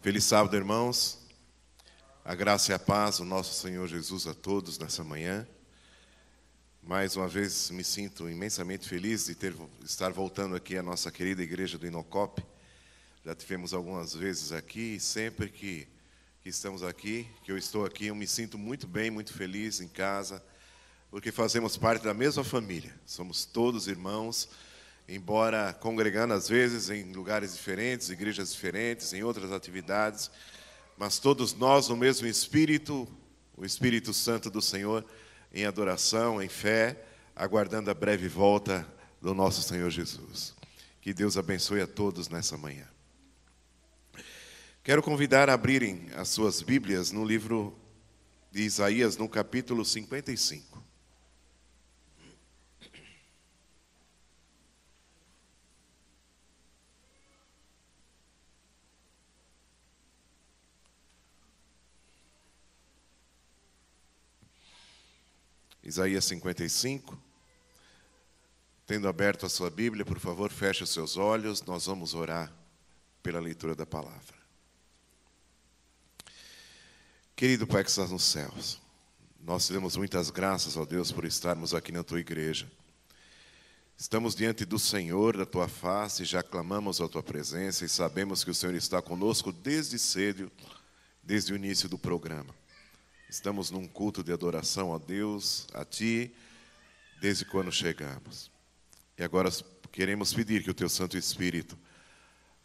Feliz sábado, irmãos. A graça e a paz do nosso Senhor Jesus a todos nessa manhã. Mais uma vez me sinto imensamente feliz de estar voltando aqui à nossa querida igreja do Inocop. Já tivemos algumas vezes aqui e sempre que estamos aqui, que eu estou aqui, eu me sinto muito bem, muito feliz em casa, porque fazemos parte da mesma família. Somos todos irmãos, embora congregando às vezes em lugares diferentes, igrejas diferentes, em outras atividades, mas todos nós no mesmo Espírito, o Espírito Santo do Senhor, em adoração, em fé, aguardando a breve volta do nosso Senhor Jesus. Que Deus abençoe a todos nessa manhã. Quero convidar a abrirem as suas Bíblias no livro de Isaías, no capítulo 55. Isaías 55, tendo aberto a sua Bíblia, por favor, feche os seus olhos, nós vamos orar pela leitura da palavra. Querido Pai que estás nos céus, nós te damos muitas graças, ó Deus, por estarmos aqui na Tua igreja. Estamos diante do Senhor, da Tua face, já clamamos a Tua presença e sabemos que o Senhor está conosco desde cedo, desde o início do programa. Estamos num culto de adoração a Deus, a Ti, desde quando chegamos. E agora queremos pedir que o Teu Santo Espírito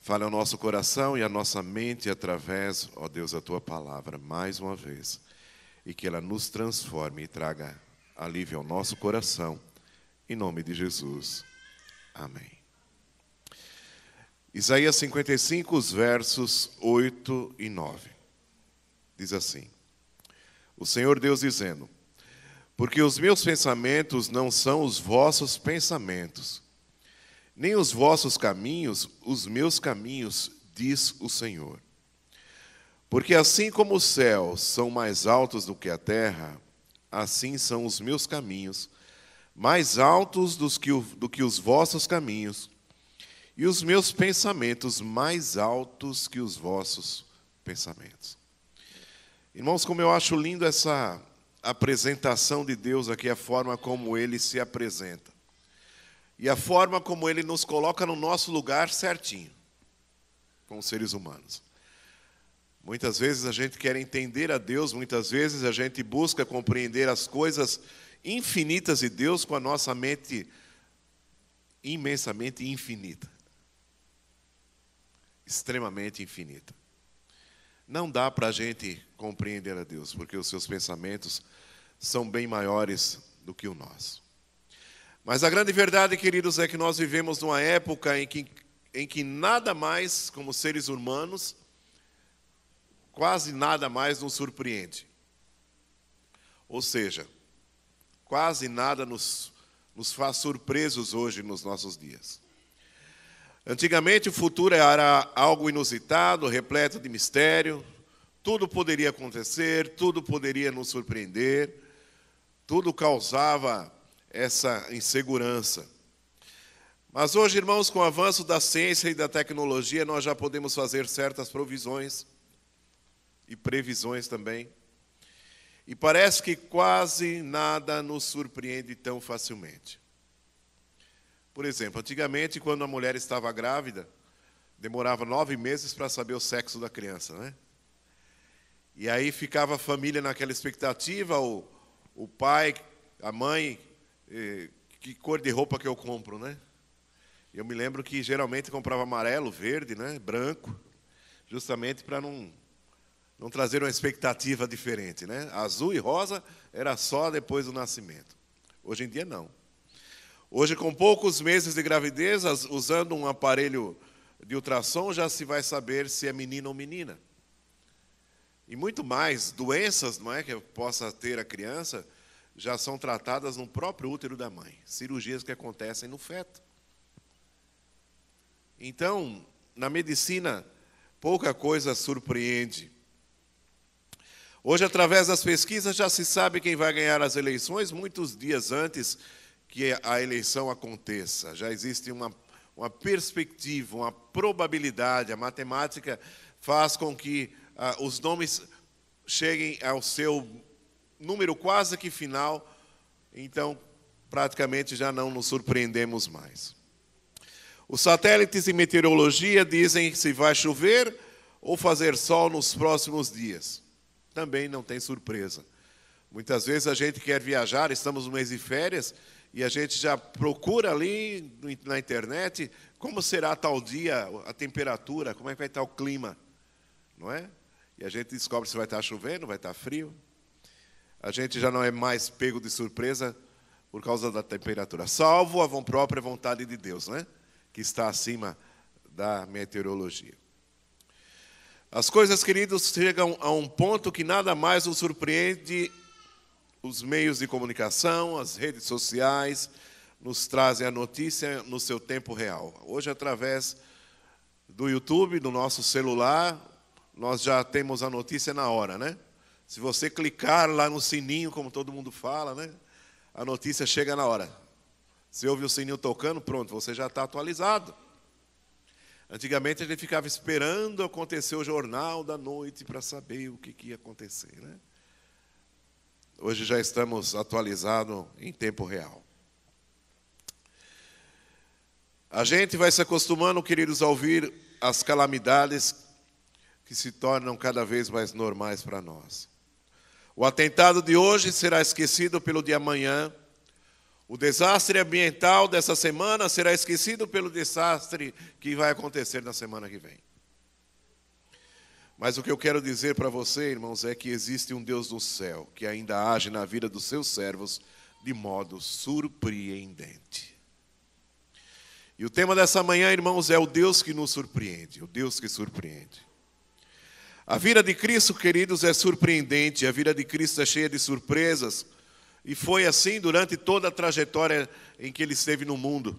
fale ao nosso coração e à nossa mente através, ó Deus, da Tua palavra, mais uma vez. E que ela nos transforme e traga alívio ao nosso coração, em nome de Jesus. Amém. Isaías 55, os versos 8 e 9. Diz assim: o Senhor Deus dizendo: porque os meus pensamentos não são os vossos pensamentos, nem os vossos caminhos, os meus caminhos, diz o Senhor. Porque assim como os céus são mais altos do que a terra, assim são os meus caminhos, mais altos do que os vossos caminhos, e os meus pensamentos mais altos que os vossos pensamentos. Irmãos, como eu acho lindo essa apresentação de Deus aqui, a forma como Ele se apresenta. E a forma como Ele nos coloca no nosso lugar certinho, como seres humanos. Muitas vezes a gente quer entender a Deus, muitas vezes a gente busca compreender as coisas infinitas de Deus com a nossa mente imensamente infinita. Extremamente infinita. Não dá para a gente compreender a Deus, porque os seus pensamentos são bem maiores do que o nosso. Mas a grande verdade, queridos, é que nós vivemos numa época em que nada mais, como seres humanos, quase nada mais nos surpreende. Ou seja, quase nada nos faz surpresos hoje nos nossos dias. Antigamente o futuro era algo inusitado, repleto de mistério, tudo poderia acontecer, tudo poderia nos surpreender, tudo causava essa insegurança. Mas hoje, irmãos, com o avanço da ciência e da tecnologia, nós já podemos fazer certas provisões e previsões também. E parece que quase nada nos surpreende tão facilmente. Por exemplo, antigamente, quando a mulher estava grávida, demorava 9 meses para saber o sexo da criança, né? E aí ficava a família naquela expectativa, o pai, a mãe, que cor de roupa que eu compro, né? Eu me lembro que geralmente comprava amarelo, verde, né? Branco, justamente para não trazer uma expectativa diferente, né? Azul e rosa era só depois do nascimento. Hoje em dia, não. Hoje, com poucos meses de gravidez, usando um aparelho de ultrassom, já se vai saber se é menino ou menina. E muito mais, doenças, não é, que possa ter a criança, já são tratadas no próprio útero da mãe. Cirurgias que acontecem no feto. Então, na medicina, pouca coisa surpreende. Hoje, através das pesquisas, já se sabe quem vai ganhar as eleições muitos dias antes que a eleição aconteça. Já existe uma perspectiva, uma probabilidade. A matemática faz com que os nomes cheguem ao seu número quase que final, então praticamente já não nos surpreendemos mais. Os satélites e meteorologia dizem se vai chover ou fazer sol nos próximos dias. Também não tem surpresa. Muitas vezes a gente quer viajar, estamos no mês de férias, e a gente já procura ali na internet como será tal dia, a temperatura, como é que vai estar o clima, não é? E a gente descobre se vai estar chovendo, vai estar frio. A gente já não é mais pego de surpresa por causa da temperatura, salvo a própria vontade de Deus, né? Que está acima da meteorologia. As coisas, queridos, chegam a um ponto que nada mais nos surpreende. Os meios de comunicação, as redes sociais, nos trazem a notícia no seu tempo real. Hoje, através do YouTube, do nosso celular, nós já temos a notícia na hora, né? Se você clicar lá no sininho, como todo mundo fala, né? A notícia chega na hora. Você ouve o sininho tocando, pronto, você já está atualizado. Antigamente a gente ficava esperando acontecer o jornal da noite para saber o que ia acontecer, né? Hoje já estamos atualizados em tempo real. A gente vai se acostumando, queridos, a ouvir as calamidades que se tornam cada vez mais normais para nós. O atentado de hoje será esquecido pelo de amanhã. O desastre ambiental dessa semana será esquecido pelo desastre que vai acontecer na semana que vem. Mas o que eu quero dizer para você, irmãos, é que existe um Deus do céu que ainda age na vida dos seus servos de modo surpreendente. E o tema dessa manhã, irmãos, é o Deus que nos surpreende, o Deus que surpreende. A vida de Cristo, queridos, é surpreendente, a vida de Cristo é cheia de surpresas, e foi assim durante toda a trajetória em que ele esteve no mundo,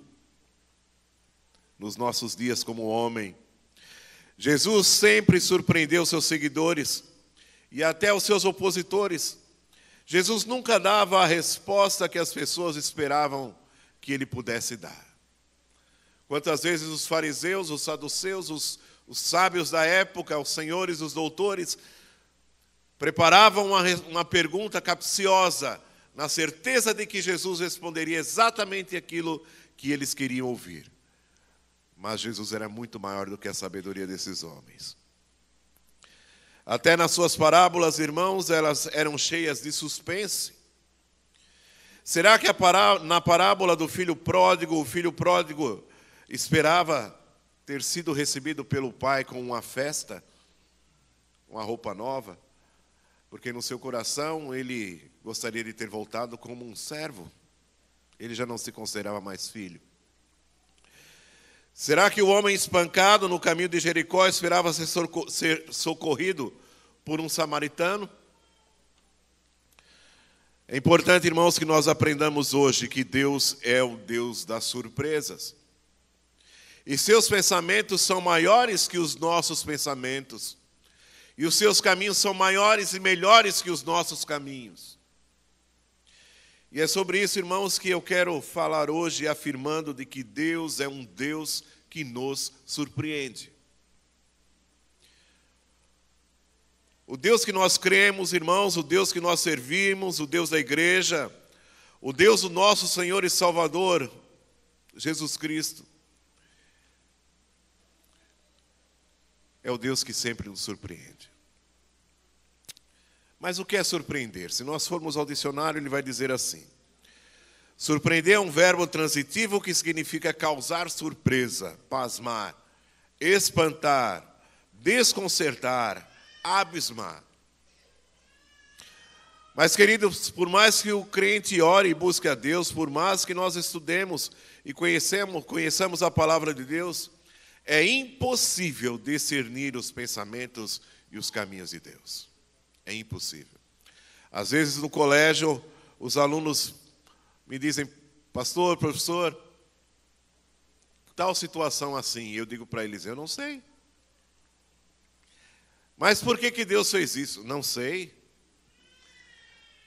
nos nossos dias como homem. Jesus sempre surpreendeu seus seguidores e até os seus opositores. Jesus nunca dava a resposta que as pessoas esperavam que ele pudesse dar. Quantas vezes os fariseus, os saduceus, os sábios da época, os senhores, os doutores, preparavam uma pergunta capciosa, na certeza de que Jesus responderia exatamente aquilo que eles queriam ouvir. Mas Jesus era muito maior do que a sabedoria desses homens. Até nas suas parábolas, irmãos, elas eram cheias de suspense. Será que na parábola do filho pródigo, o filho pródigo esperava ter sido recebido pelo pai com uma festa, uma roupa nova? Porque no seu coração ele gostaria de ter voltado como um servo. Ele já não se considerava mais filho. Será que o homem espancado no caminho de Jericó esperava ser socorrido por um samaritano? É importante, irmãos, que nós aprendamos hoje que Deus é o Deus das surpresas. E seus pensamentos são maiores que os nossos pensamentos. E os seus caminhos são maiores e melhores que os nossos caminhos. E é sobre isso, irmãos, que eu quero falar hoje, afirmando de que Deus é um Deus que nos surpreende. O Deus que nós cremos, irmãos, o Deus que nós servimos, o Deus da igreja, o Deus do nosso Senhor e Salvador, Jesus Cristo, é o Deus que sempre nos surpreende. Mas o que é surpreender? Se nós formos ao dicionário, ele vai dizer assim: surpreender é um verbo transitivo que significa causar surpresa, pasmar, espantar, desconcertar, abismar. Mas, queridos, por mais que o crente ore e busque a Deus, por mais que nós estudemos e conheçamos a palavra de Deus, é impossível discernir os pensamentos e os caminhos de Deus. É impossível. Às vezes no colégio, os alunos me dizem: pastor, professor, tal situação assim. Eu digo para eles: eu não sei. Mas por que Deus fez isso? Não sei.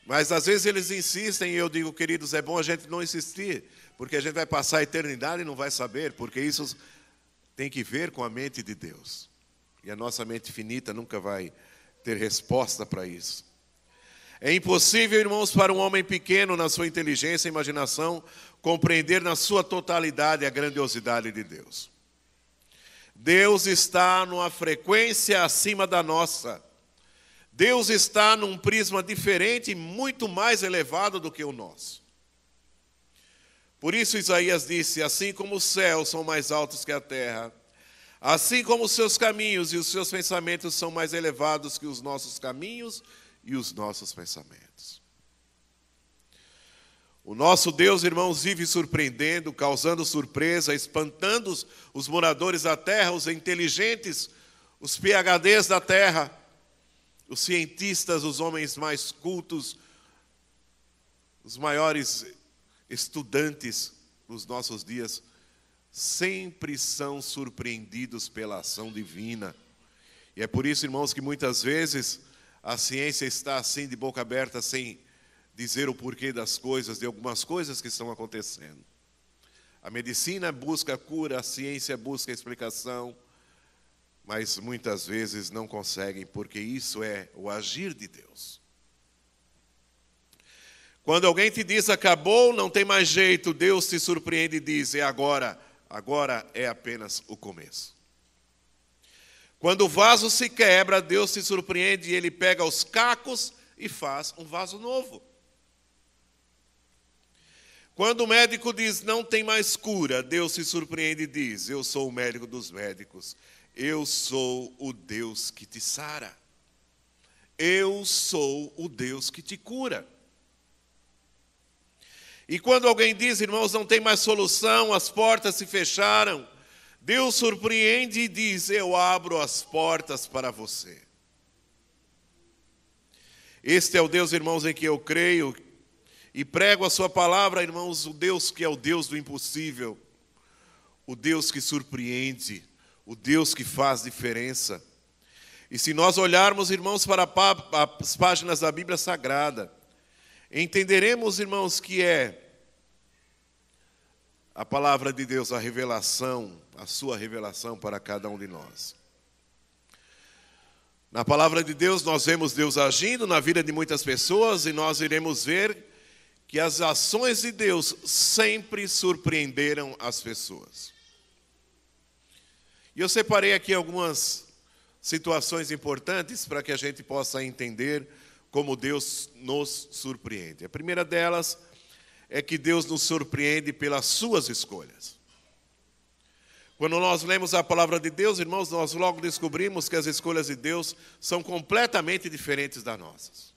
Mas às vezes eles insistem e eu digo: queridos, é bom a gente não insistir, porque a gente vai passar a eternidade e não vai saber, porque isso tem que ver com a mente de Deus. E a nossa mente finita nunca vai ter resposta para isso. É impossível, irmãos, para um homem pequeno, na sua inteligência e imaginação, compreender na sua totalidade a grandiosidade de Deus. Deus está numa frequência acima da nossa. Deus está num prisma diferente e muito mais elevado do que o nosso. Por isso Isaías disse, assim como os céus são mais altos que a terra, assim como os seus caminhos e os seus pensamentos são mais elevados que os nossos caminhos e os nossos pensamentos. O nosso Deus, irmãos, vive surpreendendo, causando surpresa, espantando os moradores da terra, os inteligentes, os PhDs da terra, os cientistas, os homens mais cultos, os maiores estudantes dos nossos dias, sempre são surpreendidos pela ação divina. E é por isso, irmãos, que muitas vezes a ciência está assim de boca aberta, sem dizer o porquê das coisas, de algumas coisas que estão acontecendo. A medicina busca a cura, a ciência busca a explicação, mas muitas vezes não conseguem, porque isso é o agir de Deus. Quando alguém te diz, acabou, não tem mais jeito, Deus te surpreende e diz, é agora é apenas o começo. Quando o vaso se quebra, Deus te surpreende e Ele pega os cacos e faz um vaso novo. Quando o médico diz, não tem mais cura, Deus se surpreende e diz, eu sou o médico dos médicos, eu sou o Deus que te sara, eu sou o Deus que te cura. E quando alguém diz, irmãos, não tem mais solução, as portas se fecharam, Deus surpreende e diz, eu abro as portas para você. Este é o Deus, irmãos, em que eu creio e prego a sua palavra, irmãos, o Deus que é o Deus do impossível, o Deus que surpreende, o Deus que faz diferença. E se nós olharmos, irmãos, para as páginas da Bíblia Sagrada, entenderemos, irmãos, que é a palavra de Deus, a revelação, a sua revelação para cada um de nós. Na palavra de Deus nós vemos Deus agindo na vida de muitas pessoas e nós iremos ver que as ações de Deus sempre surpreenderam as pessoas. E eu separei aqui algumas situações importantes para que a gente possa entender como Deus nos surpreende. A primeira delas é que Deus nos surpreende pelas suas escolhas. Quando nós lemos a palavra de Deus, irmãos, nós logo descobrimos que as escolhas de Deus são completamente diferentes das nossas.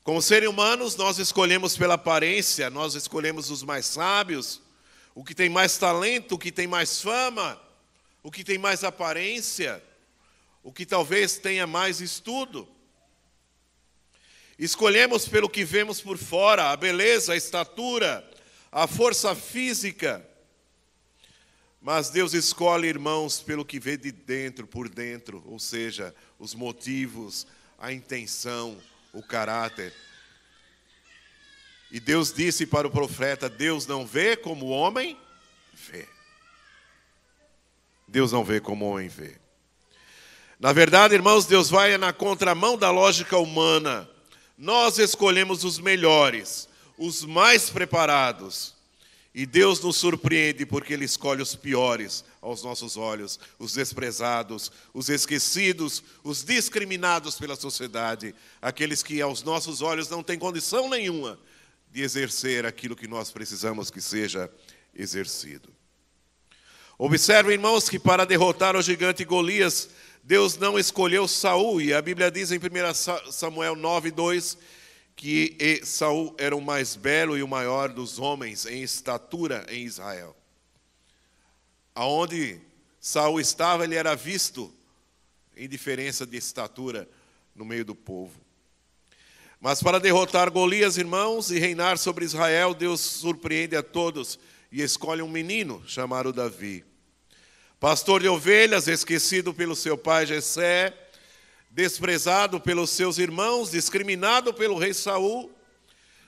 Como seres humanos, nós escolhemos pela aparência, nós escolhemos os mais sábios, o que tem mais talento, o que tem mais fama, o que tem mais aparência, o que talvez tenha mais estudo. Escolhemos pelo que vemos por fora, a beleza, a estatura, a força física. Mas Deus escolhe, irmãos, pelo que vê de dentro, por dentro, ou seja, os motivos, a intenção, o caráter. E Deus disse para o profeta, Deus não vê como o homem vê. Deus não vê como o homem vê. Na verdade, irmãos, Deus vai na contramão da lógica humana. Nós escolhemos os melhores, os mais preparados. E Deus nos surpreende porque Ele escolhe os piores aos nossos olhos, os desprezados, os esquecidos, os discriminados pela sociedade, aqueles que aos nossos olhos não têm condição nenhuma de exercer aquilo que nós precisamos que seja exercido. Observe, irmãos, que para derrotar o gigante Golias, Deus não escolheu Saul, e a Bíblia diz em 1 Samuel 9:2, que Saul era o mais belo e o maior dos homens em estatura em Israel. Aonde Saul estava, ele era visto em diferença de estatura no meio do povo. Mas para derrotar Golias, irmãos, e reinar sobre Israel, Deus surpreende a todos e escolhe um menino chamado Davi. Pastor de ovelhas, esquecido pelo seu pai Jessé, desprezado pelos seus irmãos, discriminado pelo rei Saul,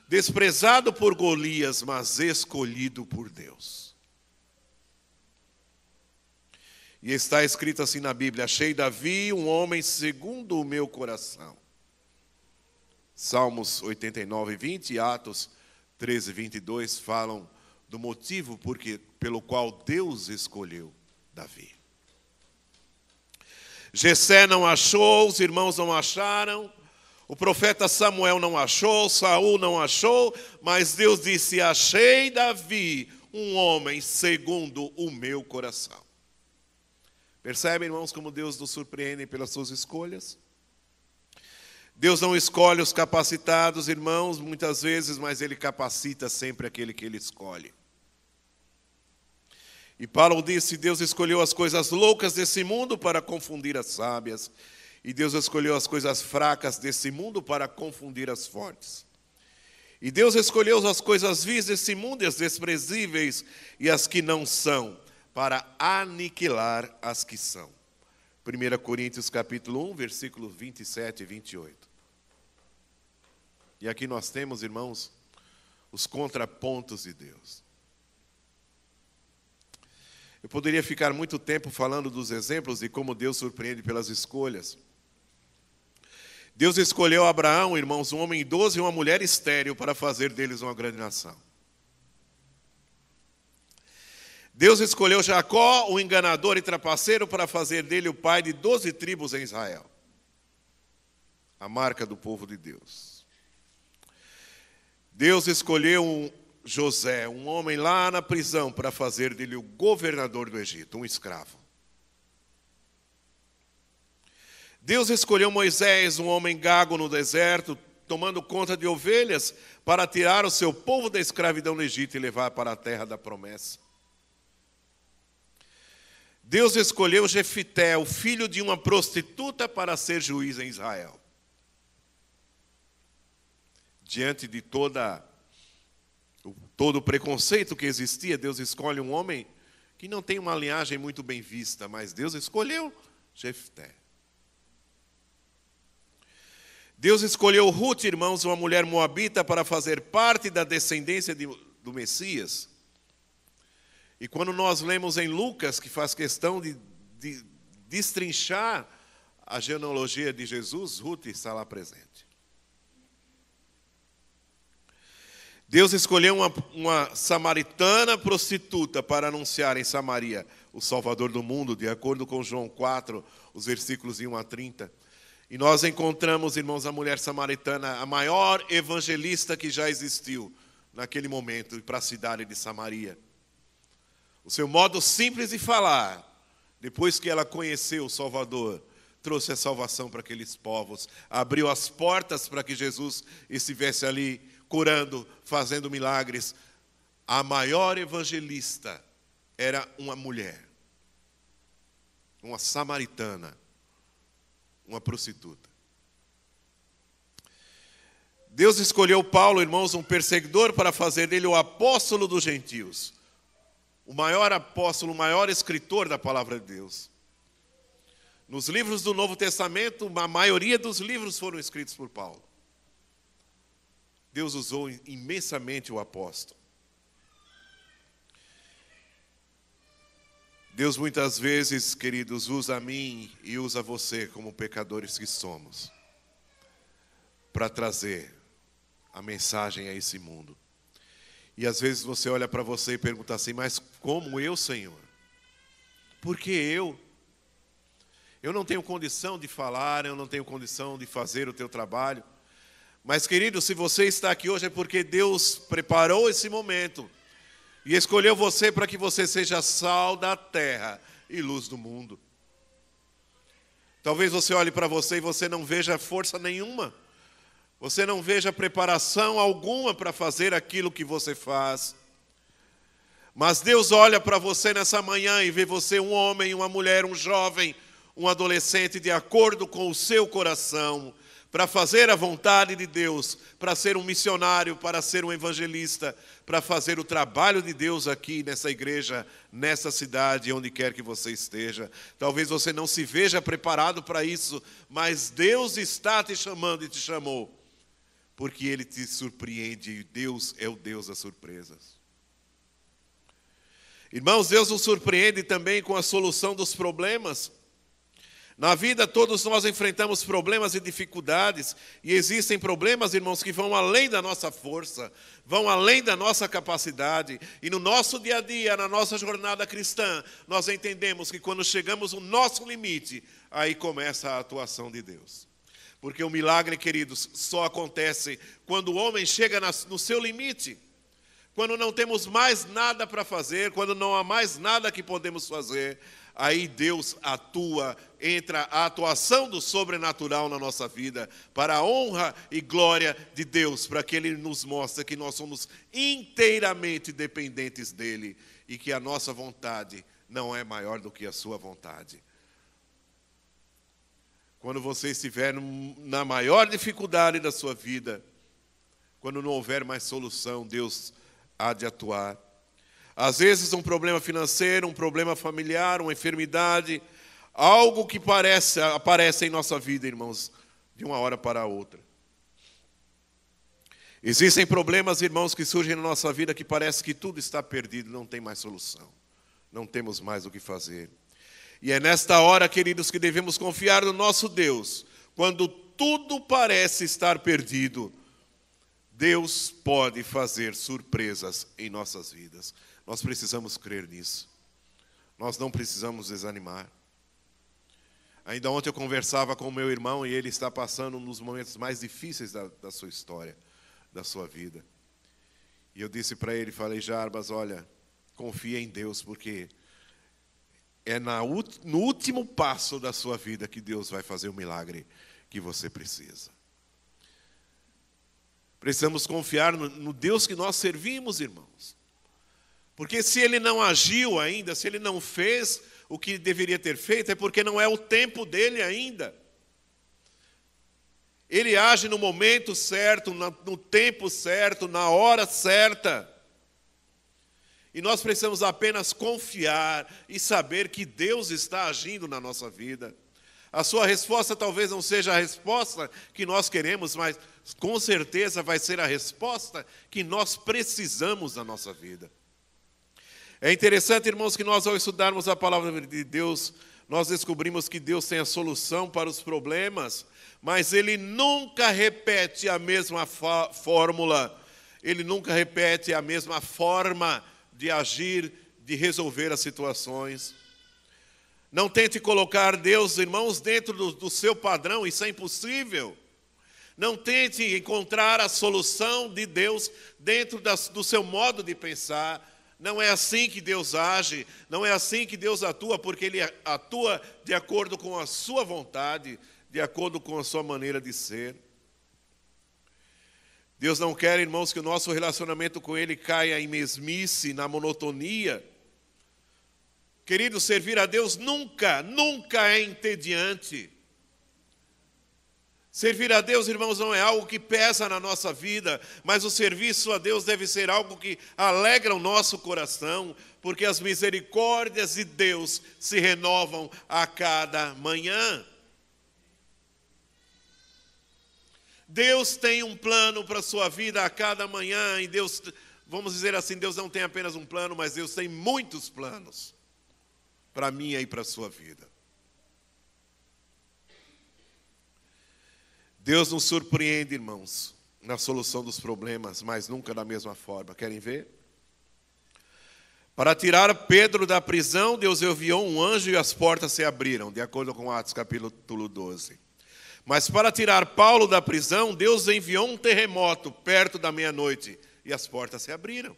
desprezado por Golias, mas escolhido por Deus. E está escrito assim na Bíblia: achei Davi um homem segundo o meu coração. Salmos 89, 20 e Atos 13, 22 falam do motivo pelo qual Deus escolheu Davi. Jessé não achou, os irmãos não acharam, o profeta Samuel não achou, Saul não achou, mas Deus disse: achei Davi um homem segundo o meu coração. Percebem, irmãos, como Deus nos surpreende pelas suas escolhas? Deus não escolhe os capacitados, irmãos, muitas vezes, mas Ele capacita sempre aquele que Ele escolhe. E Paulo disse: Deus escolheu as coisas loucas desse mundo para confundir as sábias, e Deus escolheu as coisas fracas desse mundo para confundir as fortes. E Deus escolheu as coisas vis desse mundo, e as desprezíveis e as que não são, para aniquilar as que são. 1 Coríntios capítulo 1, versículo 27 e 28. E aqui nós temos, irmãos, os contrapontos de Deus. Eu poderia ficar muito tempo falando dos exemplos de como Deus surpreende pelas escolhas. Deus escolheu Abraão, irmãos, um homem idoso e uma mulher estéril para fazer deles uma grande nação. Deus escolheu Jacó, um enganador e trapaceiro, para fazer dele o pai de 12 tribos em Israel. A marca do povo de Deus. Deus escolheu José, um homem lá na prisão, para fazer dele o governador do Egito, um escravo. Deus escolheu Moisés, um homem gago no deserto, tomando conta de ovelhas, para tirar o seu povo da escravidão no Egito e levar para a terra da promessa. Deus escolheu Jefité, o filho de uma prostituta, para ser juiz em Israel. Diante de todo o preconceito que existia, Deus escolhe um homem que não tem uma linhagem muito bem vista, mas Deus escolheu Jefté. Deus escolheu Ruth, irmãos, uma mulher moabita, para fazer parte da descendência do Messias. E quando nós lemos em Lucas, que faz questão de destrinchar a genealogia de Jesus, Ruth está lá presente. Deus escolheu uma samaritana prostituta para anunciar em Samaria o Salvador do mundo, de acordo com João 4, os versículos 1 a 30. E nós encontramos, irmãos, a mulher samaritana, a maior evangelista que já existiu naquele momento, e para a cidade de Samaria. O seu modo simples de falar, depois que ela conheceu o Salvador, trouxe a salvação para aqueles povos, abriu as portas para que Jesus estivesse ali curando, fazendo milagres. A maior evangelista era uma mulher, uma samaritana, uma prostituta. Deus escolheu Paulo, irmãos, um perseguidor, para fazer dele o apóstolo dos gentios. O maior apóstolo, o maior escritor da palavra de Deus. Nos livros do Novo Testamento, a maioria dos livros foram escritos por Paulo. Deus usou imensamente o apóstolo. Deus muitas vezes, queridos, usa a mim e usa você como pecadores que somos, para trazer a mensagem a esse mundo. E às vezes você olha para você e pergunta assim: mas como eu, Senhor? Por que eu? Eu não tenho condição de falar, eu não tenho condição de fazer o teu trabalho. Mas, querido, se você está aqui hoje é porque Deus preparou esse momento e escolheu você para que você seja sal da terra e luz do mundo. Talvez você olhe para você e você não veja força nenhuma. Você não veja preparação alguma para fazer aquilo que você faz. Mas Deus olha para você nessa manhã e vê você um homem, uma mulher, um jovem, um adolescente, de acordo com o seu coração, para fazer a vontade de Deus, para ser um missionário, para ser um evangelista, para fazer o trabalho de Deus aqui nessa igreja, nessa cidade, onde quer que você esteja. Talvez você não se veja preparado para isso, mas Deus está te chamando e te chamou, porque Ele te surpreende, e Deus é o Deus das surpresas. Irmãos, Deus nos surpreende também com a solução dos problemas. Na vida, todos nós enfrentamos problemas e dificuldades, e existem problemas, irmãos, que vão além da nossa força, vão além da nossa capacidade, e no nosso dia a dia, na nossa jornada cristã, nós entendemos que quando chegamos no nosso limite, aí começa a atuação de Deus. Porque o milagre, queridos, só acontece quando o homem chega no seu limite, quando não temos mais nada para fazer, quando não há mais nada que podemos fazer. Aí Deus atua, entra a atuação do sobrenatural na nossa vida, para a honra e glória de Deus, para que Ele nos mostre que nós somos inteiramente dependentes dEle e que a nossa vontade não é maior do que a sua vontade. Quando você estiver na maior dificuldade da sua vida, quando não houver mais solução, Deus há de atuar. Às vezes um problema financeiro, um problema familiar, uma enfermidade, algo que aparece em nossa vida, irmãos, de uma hora para a outra. Existem problemas, irmãos, que surgem na nossa vida que parece que tudo está perdido, não tem mais solução. Não temos mais o que fazer. E é nesta hora, queridos, que devemos confiar no nosso Deus. Quando tudo parece estar perdido, Deus pode fazer surpresas em nossas vidas. Nós precisamos crer nisso. Nós não precisamos desanimar. Ainda ontem eu conversava com o meu irmão e ele está passando um dos momentos mais difíceis da sua história, da sua vida. E eu disse para ele, falei, Jarbas, olha, confia em Deus, porque é no último passo da sua vida que Deus vai fazer o milagre que você precisa. Precisamos confiar no Deus que nós servimos, irmãos. Porque se Ele não agiu ainda, se Ele não fez o que deveria ter feito, é porque não é o tempo dEle ainda. Ele age no momento certo, no tempo certo, na hora certa. E nós precisamos apenas confiar e saber que Deus está agindo na nossa vida. A sua resposta talvez não seja a resposta que nós queremos, mas com certeza vai ser a resposta que nós precisamos na nossa vida. É interessante, irmãos, que nós ao estudarmos a palavra de Deus, nós descobrimos que Deus tem a solução para os problemas, mas Ele nunca repete a mesma fórmula, Ele nunca repete a mesma forma de agir, de resolver as situações. Não tente colocar Deus, irmãos, dentro do seu padrão, isso é impossível. Não tente encontrar a solução de Deus dentro do seu modo de pensar. Não é assim que Deus age, não é assim que Deus atua, porque Ele atua de acordo com a sua vontade, de acordo com a sua maneira de ser. Deus não quer, irmãos, que o nosso relacionamento com Ele caia em mesmice, na monotonia. Querido, servir a Deus nunca é entediante. Servir a Deus, irmãos, não é algo que pesa na nossa vida, mas o serviço a Deus deve ser algo que alegra o nosso coração, porque as misericórdias de Deus se renovam a cada manhã. Deus tem um plano para a sua vida a cada manhã, e Deus, vamos dizer assim, Deus não tem apenas um plano, mas Deus tem muitos planos para a minha e para a sua vida. Deus nos surpreende, irmãos, na solução dos problemas, mas nunca da mesma forma. Querem ver? Para tirar Pedro da prisão, Deus enviou um anjo e as portas se abriram, de acordo com Atos capítulo 12. Mas para tirar Paulo da prisão, Deus enviou um terremoto perto da meia-noite e as portas se abriram.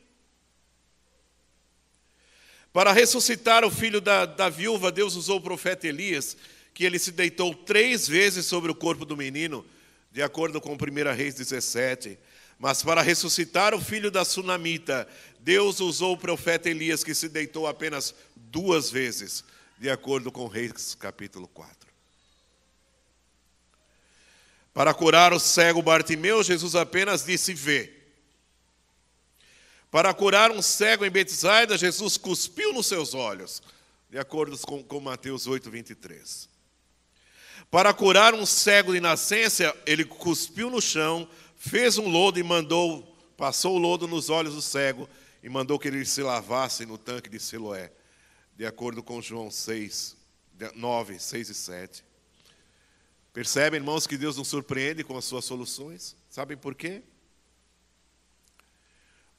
Para ressuscitar o filho da viúva, Deus usou o profeta Elias, que ele se deitou 3 vezes sobre o corpo do menino, de acordo com 1 Reis 17. Mas para ressuscitar o filho da sunamita, Deus usou o profeta Elias, que se deitou apenas 2 vezes, de acordo com Reis capítulo 4. Para curar o cego Bartimeu, Jesus apenas disse: vê. Para curar um cego em Betsaida, Jesus cuspiu nos seus olhos, de acordo com Mateus 8:23. Para curar um cego de nascença, ele cuspiu no chão, fez um lodo e passou o lodo nos olhos do cego, e mandou que ele se lavasse no tanque de Siloé, de acordo com João 6, 9, 6 e 7. Percebem, irmãos, que Deus nos surpreende com as suas soluções? Sabem por quê?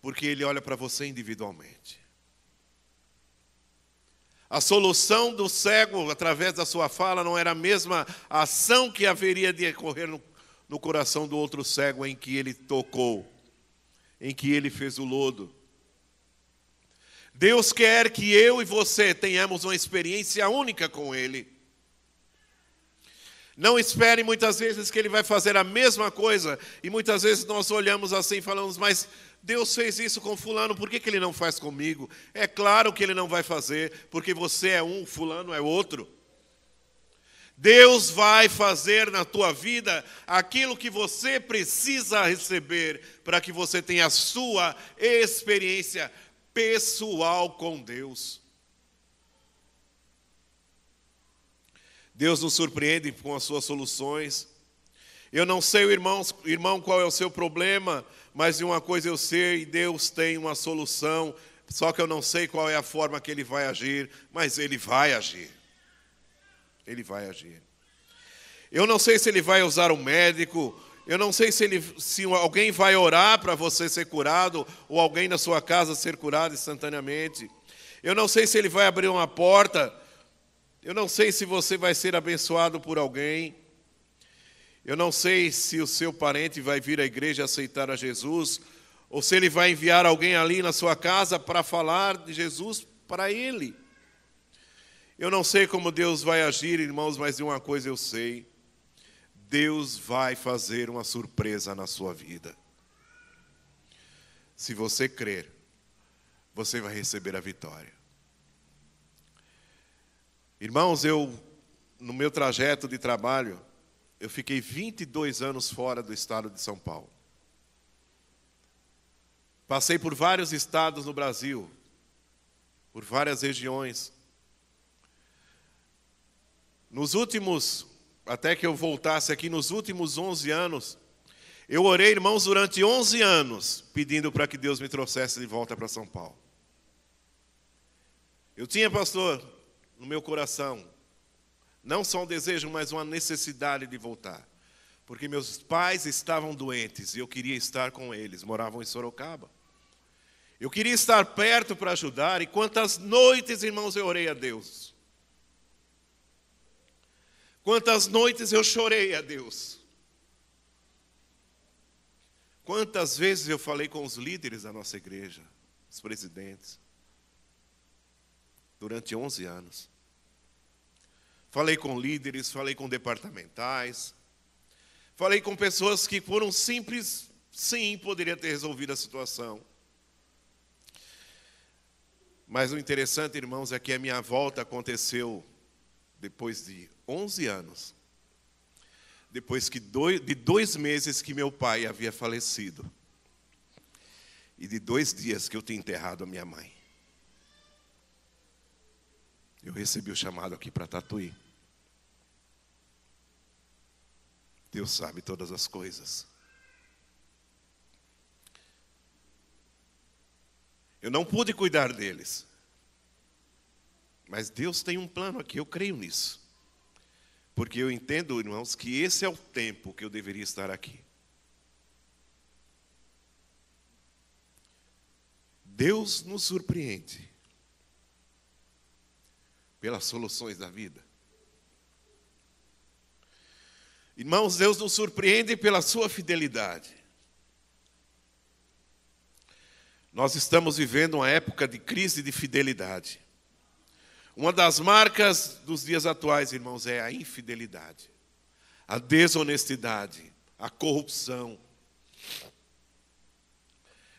Porque Ele olha para você individualmente. A solução do cego, através da sua fala, não era a mesma ação que haveria de ocorrer no coração do outro cego em que ele tocou, em que ele fez o lodo. Deus quer que eu e você tenhamos uma experiência única com Ele. Não espere muitas vezes que Ele vai fazer a mesma coisa, e muitas vezes nós olhamos assim e falamos, mas Deus fez isso com fulano, por que Ele não faz comigo? É claro que Ele não vai fazer, porque você é um, fulano é outro. Deus vai fazer na tua vida aquilo que você precisa receber para que você tenha a sua experiência pessoal com Deus. Deus nos surpreende com as suas soluções. Eu não sei, irmão, qual é o seu problema, mas de uma coisa eu sei, Deus tem uma solução, só que eu não sei qual é a forma que Ele vai agir, mas Ele vai agir. Ele vai agir. Eu não sei se Ele vai usar um médico, eu não sei se alguém vai orar para você ser curado, ou alguém na sua casa ser curado instantaneamente. Eu não sei se Ele vai abrir uma porta, eu não sei se você vai ser abençoado por alguém. Eu não sei se o seu parente vai vir à igreja aceitar a Jesus, ou se Ele vai enviar alguém ali na sua casa para falar de Jesus para ele. Eu não sei como Deus vai agir, irmãos, mas de uma coisa eu sei. Deus vai fazer uma surpresa na sua vida. Se você crer, você vai receber a vitória. Irmãos, no meu trajeto de trabalho, eu fiquei 22 anos fora do estado de São Paulo. Passei por vários estados no Brasil, por várias regiões. Até que eu voltasse aqui, nos últimos 11 anos, eu orei, irmãos, durante 11 anos, pedindo para que Deus me trouxesse de volta para São Paulo. Eu tinha, pastor, no meu coração, não só um desejo, mas uma necessidade de voltar. Porque meus pais estavam doentes e eu queria estar com eles, moravam em Sorocaba. Eu queria estar perto para ajudar, e quantas noites, irmãos, eu orei a Deus. Quantas noites eu chorei a Deus. Quantas vezes eu falei com os líderes da nossa igreja, os presidentes, durante 11 anos. Falei com líderes, falei com departamentais, falei com pessoas que por um simples sim poderia ter resolvido a situação. Mas o interessante, irmãos, é que a minha volta aconteceu depois de 11 anos. Depois de 2 meses que meu pai havia falecido. E de 2 dias que eu tinha enterrado a minha mãe. Eu recebi o chamado aqui para Tatuí. Deus sabe todas as coisas. Eu não pude cuidar deles. Mas Deus tem um plano aqui, eu creio nisso. Porque eu entendo, irmãos, que esse é o tempo que eu deveria estar aqui. Deus nos surpreende pelas soluções da vida. Irmãos, Deus nos surpreende pela sua fidelidade. Nós estamos vivendo uma época de crise de fidelidade. Uma das marcas dos dias atuais, irmãos, é a infidelidade, a desonestidade, a corrupção.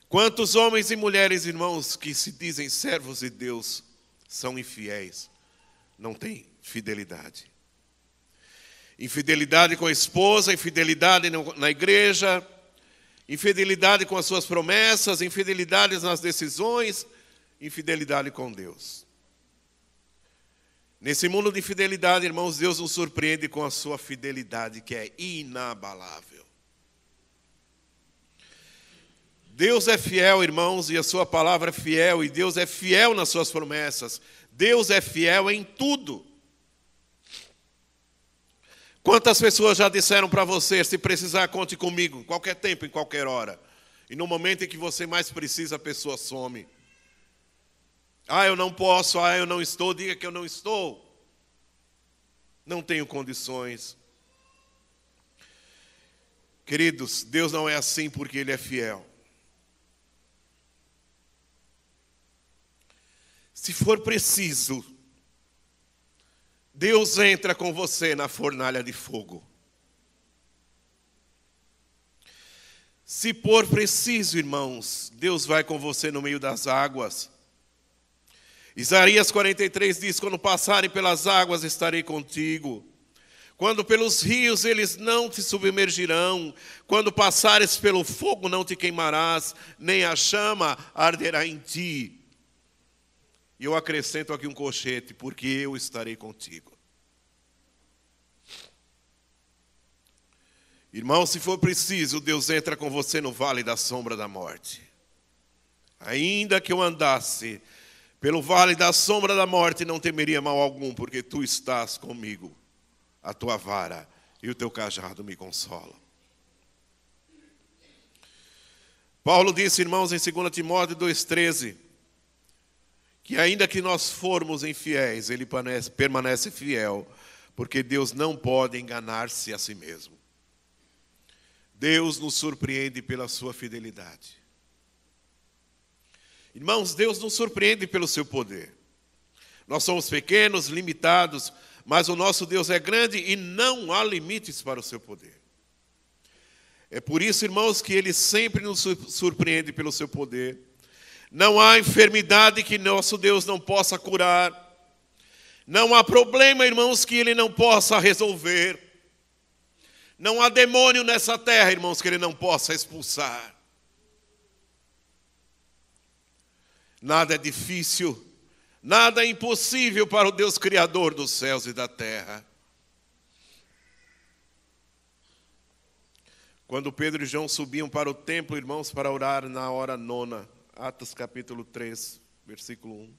Quantos homens e mulheres, irmãos, que se dizem servos de Deus, são infiéis, não têm fidelidade. Infidelidade com a esposa, infidelidade na igreja, infidelidade com as suas promessas, infidelidade nas decisões, infidelidade com Deus. Nesse mundo de fidelidade, irmãos, Deus nos surpreende com a sua fidelidade, que é inabalável. Deus é fiel, irmãos, e a sua palavra é fiel, e Deus é fiel nas suas promessas. Deus é fiel em tudo. Quantas pessoas já disseram para você, se precisar, conte comigo, em qualquer tempo, em qualquer hora. E no momento em que você mais precisa, a pessoa some. Ah, eu não posso, ah, eu não estou, diga que eu não estou. Não tenho condições. Queridos, Deus não é assim porque Ele é fiel. Se for preciso, Deus entra com você na fornalha de fogo. Se for preciso, irmãos, Deus vai com você no meio das águas. Isaías 43 diz, quando passarem pelas águas estarei contigo. Quando pelos rios eles não te submergirão. Quando passares pelo fogo não te queimarás, nem a chama arderá em ti. E eu acrescento aqui um colchete, porque eu estarei contigo. Irmão, se for preciso, Deus entra com você no vale da sombra da morte. Ainda que eu andasse pelo vale da sombra da morte, não temeria mal algum, porque tu estás comigo. A tua vara e o teu cajado me consolam. Paulo disse, irmãos, em 2 Timóteo 2,13, que ainda que nós formos infiéis, Ele permanece fiel, porque Deus não pode enganar-se a si mesmo. Deus nos surpreende pela sua fidelidade. Irmãos, Deus nos surpreende pelo seu poder. Nós somos pequenos, limitados, mas o nosso Deus é grande e não há limites para o seu poder. É por isso, irmãos, que Ele sempre nos surpreende pelo seu poder. Não há enfermidade que nosso Deus não possa curar. Não há problema, irmãos, que Ele não possa resolver. Não há demônio nessa terra, irmãos, que Ele não possa expulsar. Nada é difícil, nada é impossível para o Deus Criador dos céus e da terra. Quando Pedro e João subiam para o templo, irmãos, para orar na hora nona, Atos capítulo 3, versículo 1.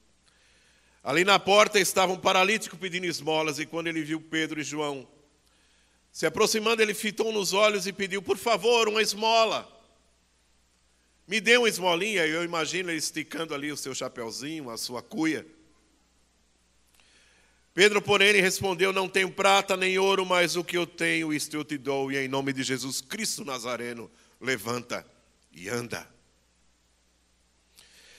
Ali na porta estava um paralítico pedindo esmolas, e quando ele viu Pedro e João se aproximando, ele fitou nos olhos e pediu, por favor, uma esmola. Me dê uma esmolinha. Eu imagino ele esticando ali o seu chapeuzinho, a sua cuia. Pedro, porém, lhe respondeu, não tenho prata nem ouro, mas o que eu tenho, isto eu te dou. E em nome de Jesus Cristo Nazareno, levanta e anda.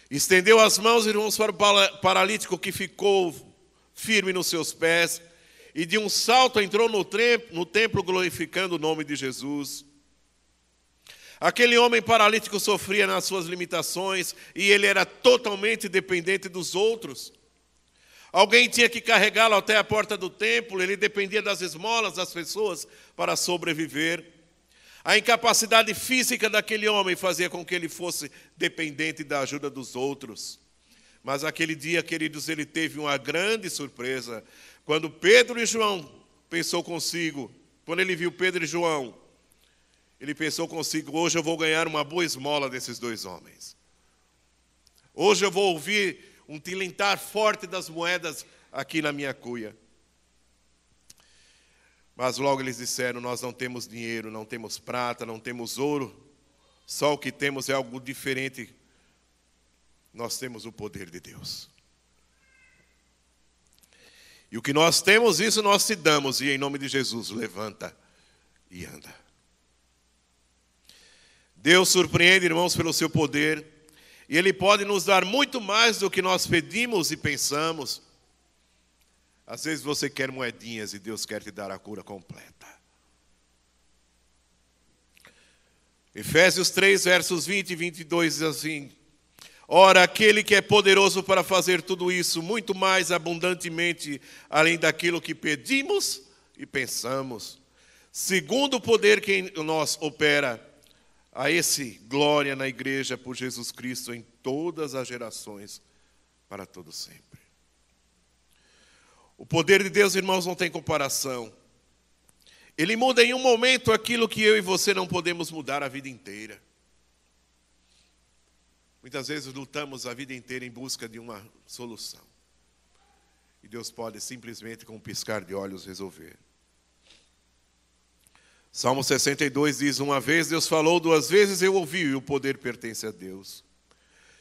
Estendeu as mãos, irmãos, para o paralítico, que ficou firme nos seus pés, e de um salto entrou no templo glorificando o nome de Jesus. Aquele homem paralítico sofria nas suas limitações e ele era totalmente dependente dos outros. Alguém tinha que carregá-lo até a porta do templo, ele dependia das esmolas das pessoas para sobreviver. A incapacidade física daquele homem fazia com que ele fosse dependente da ajuda dos outros. Mas aquele dia, queridos, ele teve uma grande surpresa. Quando Pedro e João pensou consigo, quando ele viu Pedro e João, ele pensou consigo, hoje eu vou ganhar uma boa esmola desses dois homens. Hoje eu vou ouvir um tilintar forte das moedas aqui na minha cuia. Mas logo eles disseram, nós não temos dinheiro, não temos prata, não temos ouro, só o que temos é algo diferente. Nós temos o poder de Deus. E o que nós temos, isso nós te damos, e em nome de Jesus, levanta e anda. Deus surpreende, irmãos, pelo seu poder, e Ele pode nos dar muito mais do que nós pedimos e pensamos. Às vezes você quer moedinhas e Deus quer te dar a cura completa. Efésios 3, versos 20 e 22 diz assim, ora, aquele que é poderoso para fazer tudo isso, muito mais abundantemente, além daquilo que pedimos e pensamos, segundo o poder que em nós opera, a esse glória na igreja por Jesus Cristo em todas as gerações, para todo sempre. O poder de Deus, irmãos, não tem comparação. Ele muda em um momento aquilo que eu e você não podemos mudar a vida inteira. Muitas vezes lutamos a vida inteira em busca de uma solução. E Deus pode simplesmente, com um piscar de olhos, resolver. Salmo 62 diz: uma vez Deus falou, duas vezes eu ouvi, e o poder pertence a Deus.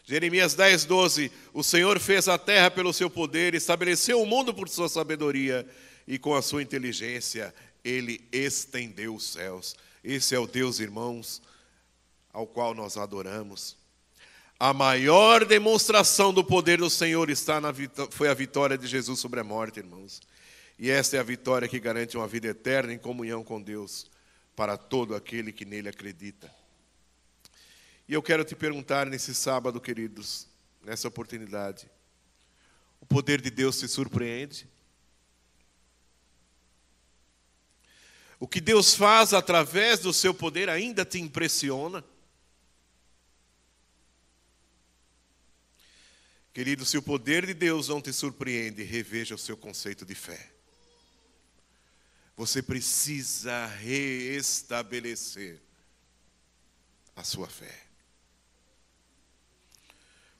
Jeremias 10, 12: o Senhor fez a terra pelo seu poder, estabeleceu o mundo por sua sabedoria, e com a sua inteligência Ele estendeu os céus. Esse é o Deus, irmãos, ao qual nós adoramos. A maior demonstração do poder do Senhor foi a vitória de Jesus sobre a morte, irmãos. E esta é a vitória que garante uma vida eterna em comunhão com Deus, para todo aquele que nele acredita. E eu quero te perguntar nesse sábado, queridos, nessa oportunidade: o poder de Deus te surpreende? O que Deus faz através do seu poder ainda te impressiona? Querido, se o poder de Deus não te surpreende, reveja o seu conceito de fé. Você precisa reestabelecer a sua fé.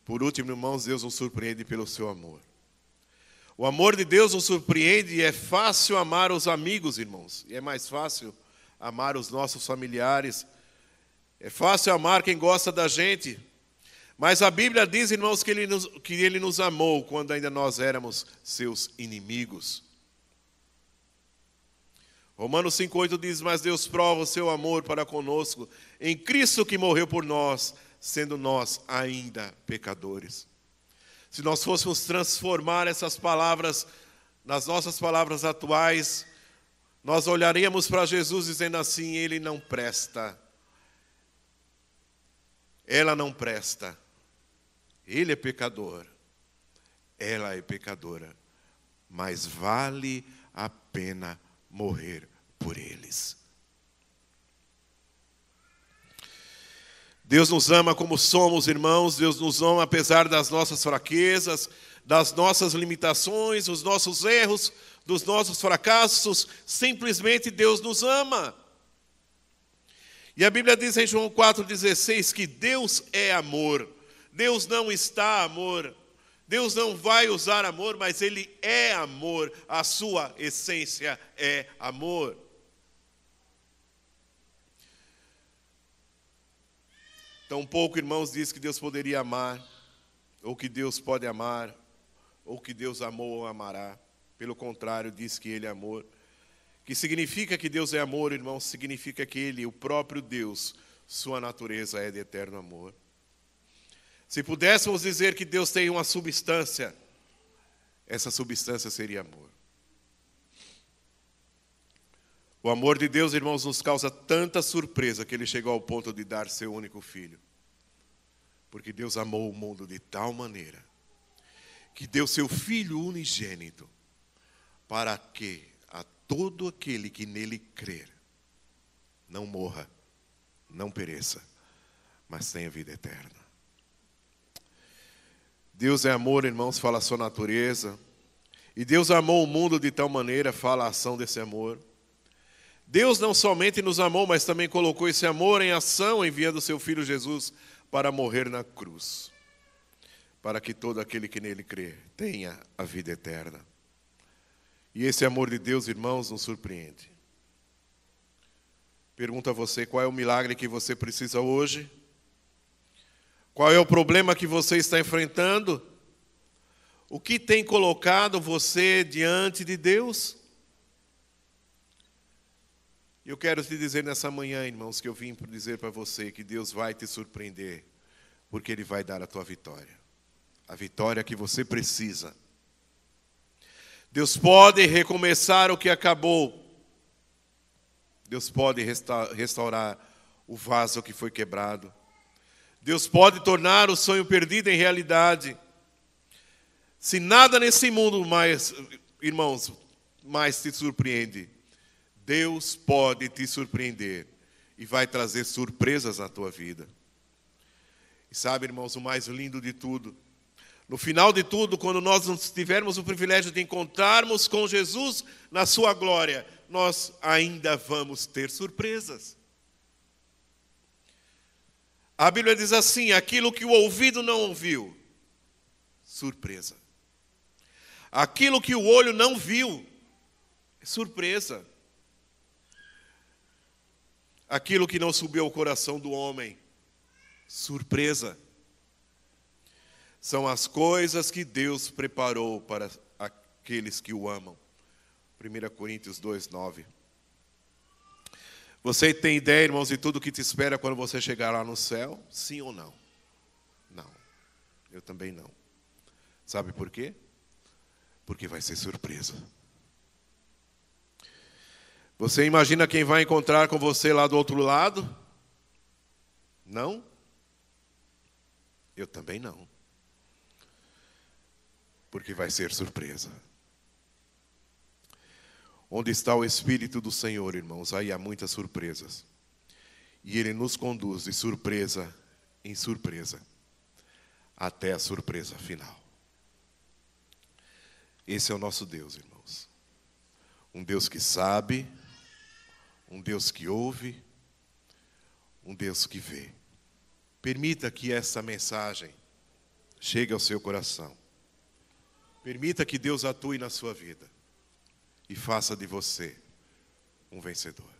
Por último, irmãos, Deus nos surpreende pelo seu amor. O amor de Deus nos surpreende e é fácil amar os amigos, irmãos. E é mais fácil amar os nossos familiares. É fácil amar quem gosta da gente. Mas a Bíblia diz, irmãos, que Ele nos amou quando ainda nós éramos seus inimigos. Romanos 5,8 diz: mas Deus prova o seu amor para conosco em Cristo que morreu por nós, sendo nós ainda pecadores. Se nós fôssemos transformar essas palavras nas nossas palavras atuais, nós olharíamos para Jesus dizendo assim: Ele não presta, ela não presta, ele é pecador, ela é pecadora, mas vale a pena morrer por eles. Deus nos ama como somos, irmãos. Deus nos ama apesar das nossas fraquezas, das nossas limitações, dos nossos erros, dos nossos fracassos. Simplesmente Deus nos ama. E a Bíblia diz em João 4,16 que Deus é amor. Deus não está amor. Deus não vai usar amor, mas Ele é amor. A sua essência é amor. Tampouco, irmãos, diz que Deus poderia amar, ou que Deus pode amar, ou que Deus amou ou amará. Pelo contrário, diz que Ele é amor. Que significa que Deus é amor, irmãos, significa que Ele, o próprio Deus, sua natureza é de eterno amor. Se pudéssemos dizer que Deus tem uma substância, essa substância seria amor. O amor de Deus, irmãos, nos causa tanta surpresa que Ele chegou ao ponto de dar seu único filho. Porque Deus amou o mundo de tal maneira que deu seu Filho unigênito para que a todo aquele que nele crer não morra, não pereça, mas tenha vida eterna. Deus é amor, irmãos, fala a sua natureza. E Deus amou o mundo de tal maneira, fala a ação desse amor. Deus não somente nos amou, mas também colocou esse amor em ação, enviando seu Filho Jesus para morrer na cruz, para que todo aquele que nele crê tenha a vida eterna. E esse amor de Deus, irmãos, nos surpreende. Pergunto a você: qual é o milagre que você precisa hoje? Qual é o problema que você está enfrentando? O que tem colocado você diante de Deus? Eu quero te dizer nessa manhã, irmãos, que eu vim dizer para você que Deus vai te surpreender, porque Ele vai dar a tua vitória. A vitória que você precisa. Deus pode recomeçar o que acabou. Deus pode restaurar o vaso que foi quebrado. Deus pode tornar o sonho perdido em realidade. Se nada nesse mundo mais, irmãos, mais te surpreende, Deus pode te surpreender e vai trazer surpresas na tua vida. E sabe, irmãos, o mais lindo de tudo, no final de tudo, quando nós tivermos o privilégio de encontrarmos com Jesus na sua glória, nós ainda vamos ter surpresas. A Bíblia diz assim: aquilo que o ouvido não ouviu, surpresa. Aquilo que o olho não viu, surpresa. Aquilo que não subiu ao coração do homem, surpresa. São as coisas que Deus preparou para aqueles que o amam. 1 Coríntios 2:9. Você tem ideia, irmãos, de tudo que te espera quando você chegar lá no céu? Sim ou não? Não. Eu também não. Sabe por quê? Porque vai ser surpresa. Você imagina quem vai encontrar com você lá do outro lado? Não? Eu também não. Porque vai ser surpresa. Onde está o Espírito do Senhor, irmãos? Aí há muitas surpresas. E Ele nos conduz de surpresa em surpresa, até a surpresa final. Esse é o nosso Deus, irmãos. Um Deus que sabe, um Deus que ouve, um Deus que vê. Permita que essa mensagem chegue ao seu coração. Permita que Deus atue na sua vida e faça de você um vencedor.